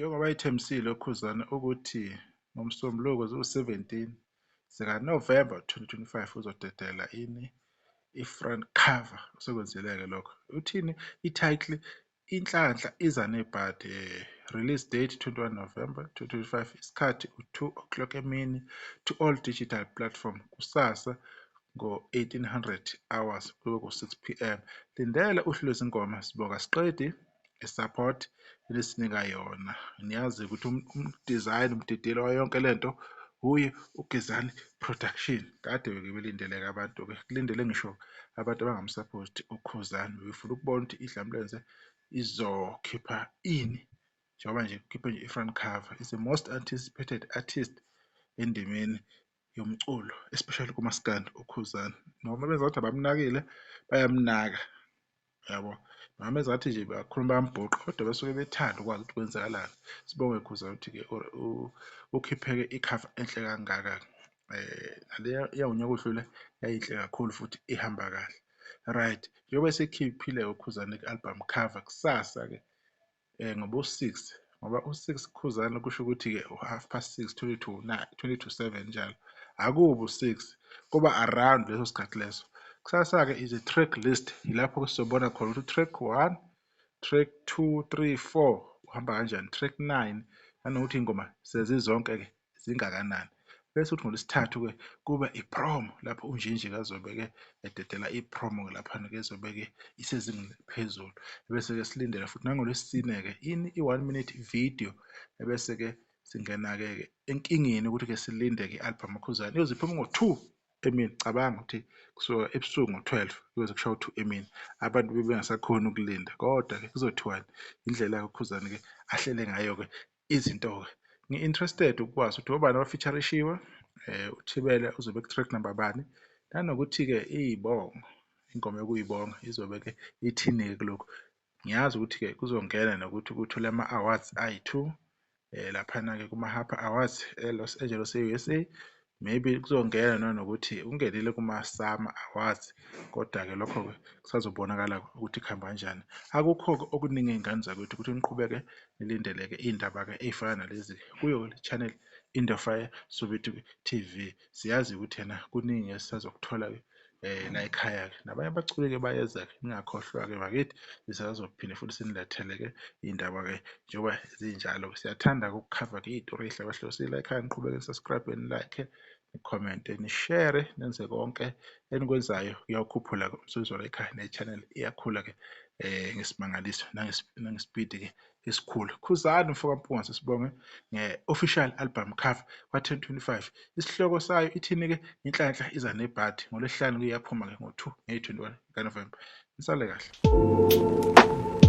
Njengoba ithembisile uKhuzani ukuthi ngoMsombuluko ziwu-17 zikaNovemba 2025 uzodedela i-front cover. Sekwenzile-ke lokho. Uthini i-title? Inhlanhla iza nebhadi, release date 21 November 2025, isikhathi u-2 o'clock emini to all digital platform kusasa ngo-1800 hours kube ku-6 p.m. Lindela uhlu lwezingoma Sibonga Siqedi support elisinika yona. Niyazi ukuthi umdesign umdidiyelo wayo yonke lento uye uGezani Production. Kade belindeleke abantu-ke, kulindele ngisho abantu abangamsupport uKhuzani. Befuna ukubona ukuthi iDlamlenze izokhipha ini, njengoba nje kukhiphe nje i-front cover. Is the most anticipated artist endimeni yomculo, especially kumaskandi uKhuzani. Noma benza ukuthi abamnakile, bayamnaka, yabo. Noma benza ngathi nje bakhuluma bayambhuqa, kodwa basuke bethanda ukwazi ukuthi kwenzakalani. Sibonge Khuzani ukuthi-ke ukhiphe-ke ikhava enhle kangaka. Naleya yawunyaka odlule yayinhle kakhulu futhi ihamba kahle. Right, njengoba esekhiphile uKhuzani i-album cover kusasa-ke ngoba-6, ngoba u-6 Khuzani kusho ukuthi-ke u-6:30 20 to 7 njalo. Akubi u-6, kuba around leso sikhathi leso. Kusasa-ke is a track list, yilapho sizobona khona ukuthi track 1, track 2, 3, 4 uhamba kanjani, track 9 nanokuthi iy'ngoma sezizonke-ke zingakanani. Bese kuthi ngoLwesithathu-ke kuba i-promo, lapho uNjinji-ke azobe-ke ededela i-promo-ke laphana-ke ezobe-ke isezingeni phezulu. Bese-ke silindele futhi nangoLwesine-ke i-1 minute video, ebese-ke singena-ke enkingeni ukuthi-ke silinde-ke i-album kaKhuzani iyoze iphume ngo-2 emini. Cabanga ukuthi kusuka ebusuku ngo-12 kuyoze kushaye u-2 emini, abantu bebengasakhoni ukulinda. Kodwa-ke kuzothiwani, indlela uKhuzani-ke ahlele ngayo-ke izinto-ke. Ngi-interested ukwazi ukuthi obani abafeaturishiwe, uThibela uzobe ku-track number bani, nanokuthi-ke iy'bongo, ingoma yokuy'bonga izobe-ke ithini-ke kulokhu. Ngiyazi ukuthi-ke kuzongena nokuthi kuthole ama-awards ayi-2 laphana-ke kuma-Harper Awards e-Los Angeles e-USA. Maybe kuzongena nanokuthi ungenile kuma-Summer Awards, kodwa-ke lokho-ke kusazobonakala ukuthi kuhamba kanjani. Akukho-ke okuningi ey'ngane zakwethu ukuthi niqhubeke nilindeleke iy'ndaba-ke ey'fana nalezi kuyo le channel Indofire Soweto TV. Siyazi ukuthi yena kuningi esisazokuthola-ke la ekhaya-ke, nabanye abaculi-ke bayeza-ke, ningakhohlwa-ke bakithi sisazophinde futhi sinilethele-ke iy'ndaba-ke njengoba zinjalo. Siyathanda-ke ukukhava-ke iy'tori ey'hlakahlosile la ekhaya. Niqhubeke ni-subscribe, ni-like, ni-comment, ni-share, nenze konke enikwenzayo kuyawukhuphula-ke umsebenzi wala ekhaya, ne-channel iyakhula-ke ngesimangaliso nangesipidi-ke esikhulu. Khuzani Mfoka Mpunga, sisibonge nge-official album cover ka-2025. Isihloko sayo ithini-ke? Inhlanhla iza nebhadi. ngoLwesihlanu iyaphuma-ke ngo-2 May 21 kaNovemba. Nisale kahle.